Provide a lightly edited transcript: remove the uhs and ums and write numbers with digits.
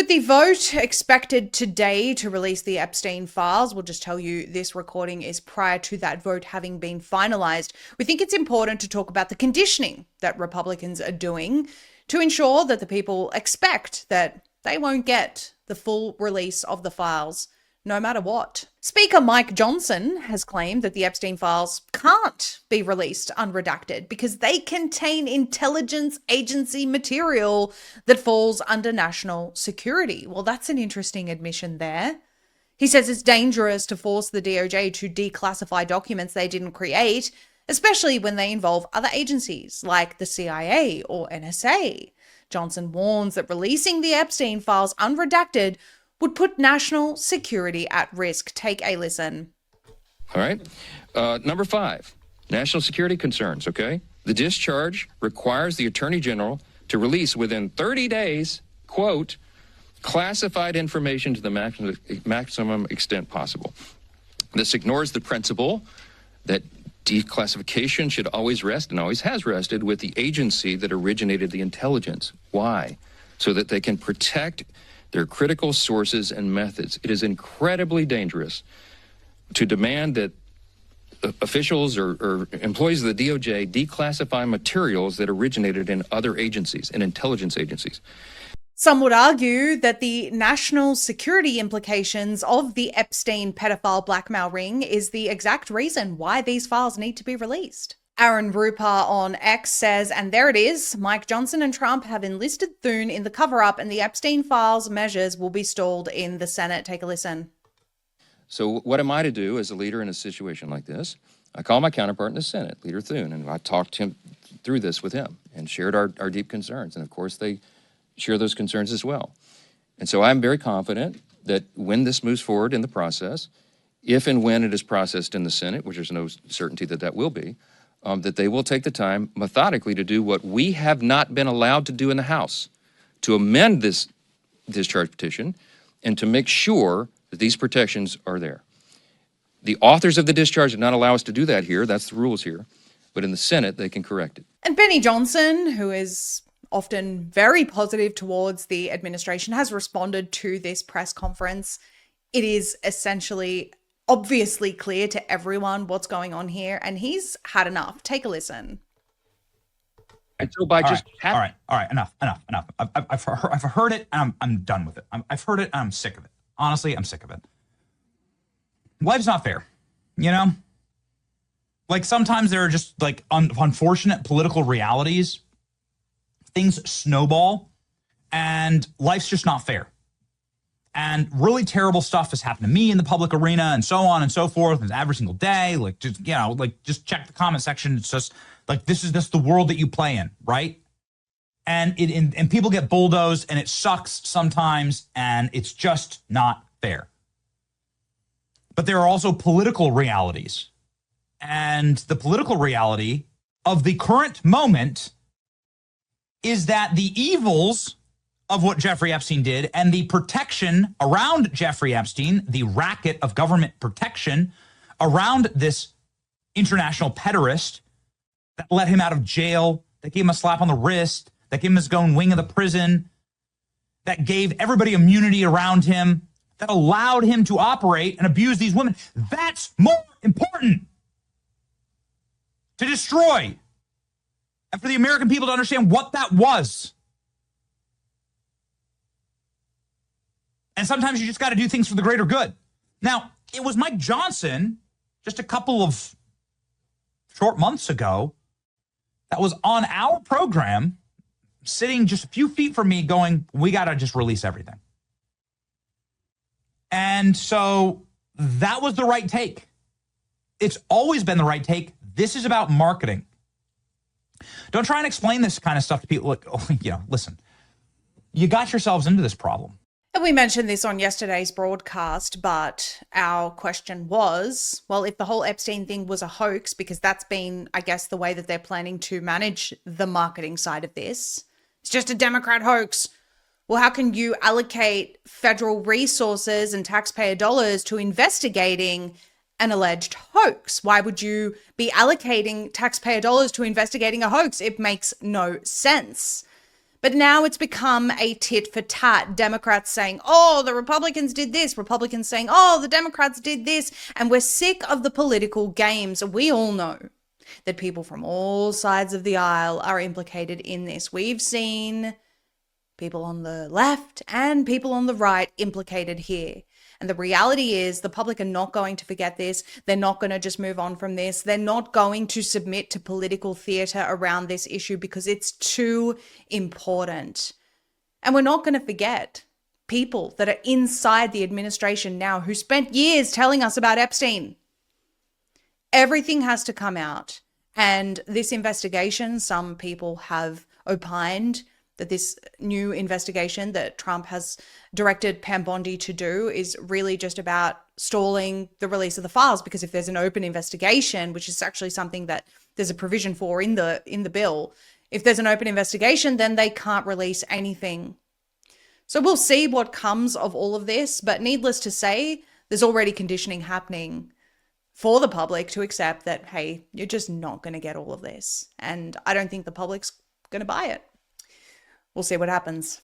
With the vote expected today to release the Epstein files, we'll just tell you this recording is prior to that vote having been finalized. We think it's important to talk about the conditioning that Republicans are doing to ensure that the people expect that they won't get the full release of the files no matter what. Speaker Mike Johnson has claimed that the Epstein files can't be released unredacted because they contain intelligence agency material that falls under national security. Well, that's an interesting admission there. He says it's dangerous to force the DOJ to declassify documents they didn't create, especially when they involve other agencies like the CIA or NSA. Johnson warns that releasing the Epstein files unredacted would put national security at risk. Take a listen. All right. Number 5, national security concerns, okay? The discharge requires the Attorney General to release within 30 days, quote, classified information to the maximum extent possible. This ignores the principle that declassification should always rest, and always has rested, with the agency that originated the intelligence. Why? So that they can protect their critical sources and methods. It is incredibly dangerous to demand that officials or employees of the DOJ declassify materials that originated in other agencies, in intelligence agencies. Some would argue that the national security implications of the Epstein pedophile blackmail ring is the exact reason why these files need to be released. Aaron Rupa on X says, and there it is, Mike Johnson and Trump have enlisted Thune in the cover-up and the Epstein files measures will be stalled in the Senate. Take a listen. So what am I to do as a leader in a situation like this? I call my counterpart in the Senate, Leader Thune, and I talked him through this with him and shared our deep concerns. And of course, they share those concerns as well. And so I'm very confident that when this moves forward in the process, if and when it is processed in the Senate, which there's no certainty that that will be, that they will take the time methodically to do what we have not been allowed to do in the House, to amend this discharge petition and to make sure that these protections are there. The authors of the discharge did not allow us to do that here. That's the rules here. But in the Senate, they can correct it. And Benny Johnson, who is often very positive towards the administration, has responded to this press conference. It is essentially obviously clear to everyone what's going on here, and he's had enough. Take a listen. And so by just all right, enough. I've heard it, and I'm done with it. I've heard it, and I'm sick of it. Honestly, I'm sick of it. Life's not fair, you know? Like, sometimes there are just, like, unfortunate political realities. Things snowball, and life's just not fair. And really terrible stuff has happened to me in the public arena and so on and so forth, and every single day. Like, just, you know, like, just check the comment section. It's just like, this is just the world that you play in, right? And and people get bulldozed, and it sucks sometimes, and it's just not fair. But there are also political realities. And the political reality of the current moment is that the evils of what Jeffrey Epstein did and the protection around Jeffrey Epstein, the racket of government protection around this international pederast that let him out of jail, that gave him a slap on the wrist, that gave him his own wing of the prison, that gave everybody immunity around him, that allowed him to operate and abuse these women. That's more important to destroy and for the American people to understand what that was. And sometimes you just got to do things for the greater good. Now, it was Mike Johnson just a couple of short months ago that was on our program, sitting just a few feet from me going, we got to just release everything. And so that was the right take. It's always been the right take. This is about marketing. Don't try and explain this kind of stuff to people. Look, you know, listen, you got yourselves into this problem. And we mentioned this on yesterday's broadcast, but our question was, well, if the whole Epstein thing was a hoax, because that's been, I guess, the way that they're planning to manage the marketing side of this, it's just a Democrat hoax. Well, how can you allocate federal resources and taxpayer dollars to investigating an alleged hoax? Why would you be allocating taxpayer dollars to investigating a hoax? It makes no sense. But now it's become a tit for tat. Democrats saying, oh, the Republicans did this. Republicans saying, oh, the Democrats did this. And we're sick of the political games. We all know that people from all sides of the aisle are implicated in this. We've seen people on the left and people on the right implicated here. And the reality is the public are not going to forget this. They're not going to just move on from this. They're not going to submit to political theater around this issue because it's too important. And we're not going to forget people that are inside the administration now who spent years telling us about Epstein. Everything has to come out. And this investigation, some people have opined that this new investigation that Trump has directed Pam Bondi to do is really just about stalling the release of the files, because if there's an open investigation, which is actually something that there's a provision for in the bill, if there's an open investigation, then they can't release anything. So we'll see what comes of all of this, but needless to say, there's already conditioning happening for the public to accept that, hey, you're just not going to get all of this. And I don't think the public's going to buy it. We'll see what happens.